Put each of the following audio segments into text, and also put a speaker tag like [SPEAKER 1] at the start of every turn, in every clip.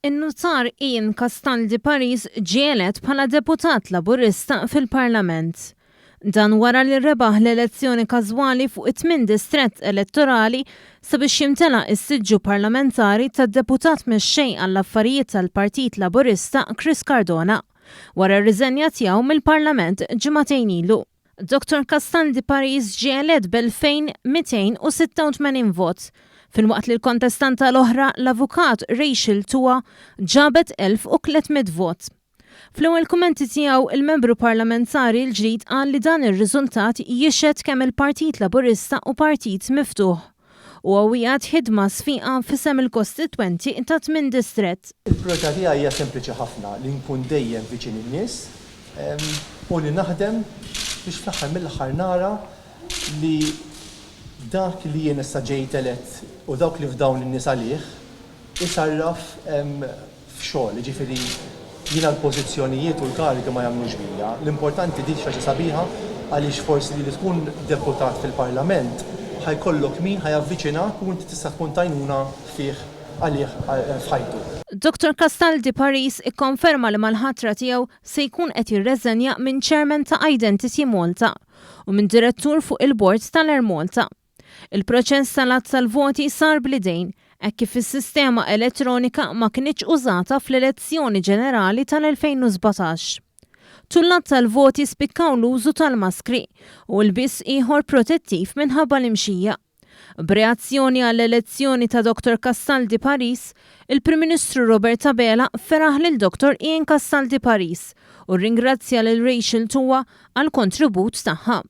[SPEAKER 1] In-nuzzar Ian Castaldi Paris ġielet bħala deputat Laburista fil-Parlament. Dan wara li rebaħ l-elezzjoni każwali fuq it-8 distrett elettorali sabiex jimtela is-siġġu parlamentari tad-deputat mexxej għall-affarijiet tal-Partit Laburista Chris Cardona wara r-riżenja tiegħu mill-Parlament ġimagħtejn ilu. Dr. Castaldi Paris ġielet b'2286 vot, filwaqt li l-kontestanta l-oħra l-avukat Rachel Tua ġabet 1300 vot. Fl-ewwel kummenti tiegħu il-membru parlamentari l-ġdid qal li dan ir-riżultat jixhed kemm il-Partit Laburista u Partit Miftuħ u għawijat ħidma sfiqa f'isem il-kostitwenti ta' 8 distrett.
[SPEAKER 2] Il-priorità tiegħi hija sempliċi ħafna li nkun dejjem viċin in-nies u li naħdem biex fl-aħħar mill-aħħar nara li dak li jien issa ġejt elett u dawk li f'dawn in-nies għalih isarraf f'xogħol, jiġifieri jiena l-pożizzjonijiet u l-karigi ma jagħmlux bija. L-importanti dik xi ħaġa sabiħa għaliex forsi li tkun deputat fil-Parlament ħajkollok min ħajavviċinak u inti tista' tkun tajnuna fih għalih f'ħajtu.
[SPEAKER 1] Dr. Castaldi Paris ikkonferma li mal-ħatra tiegħu se jkun qed jirreżenja minn chairman ta' Identity Malta u minn direttur fuq il-bord tal-Air Malta. Il-proċess tal-att tal-voti sar blidejn hekk kif is-sistema elettronika ma kinitx użata fl-elezzjoni ġenerali tal-2017. Tul-att tal-voti spikkaw l-użu tal-maskri u l-biss ieħor protettiv minħabba l-imxija. B'reazzjoni għall-elezzjoni ta' Dr. Castaldi Paris, il-Prim Ministru Robert Abela feraħ lil Dr. Ian Castaldi Paris u ringrazzja lil Rachel Tua għal kontribut tagħha.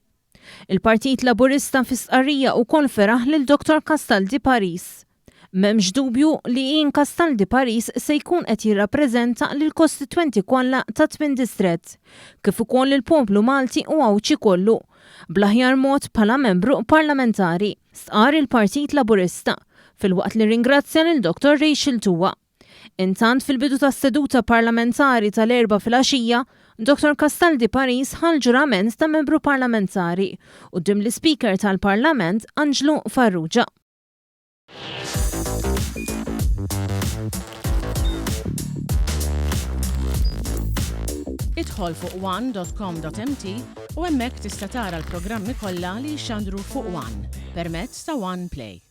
[SPEAKER 1] Il-Partit Laburista fis-Sqarrija wkoll feraħ lil Dr. Castaldi Paris. M'hemmx dubju li Ian Castaldi Paris se jkun qed jirrappreżenta lill-kostitwenti kollha ta' 8 distrett, kif ukoll il-poplu Malti u Awċi kollu, bl-aħjar mod bħala membru parlamentari, stqar il-Partit Laburista, filwaqt li ringrazzja lil Dr. Rachel Tua. Intant fil-bidu tas-seduta parlamentari tal-4 filgħaxija, Dr. Castaldi Paris ħal ġurament ta' membru parlamentari quddiem l-Speaker tal-Parlament Angelo Farrugia.
[SPEAKER 3] Idħol fuq one.com.mt u hemmhekk tista' tara l-programmi kollha li jxandru fuq One permezz ta' One Play.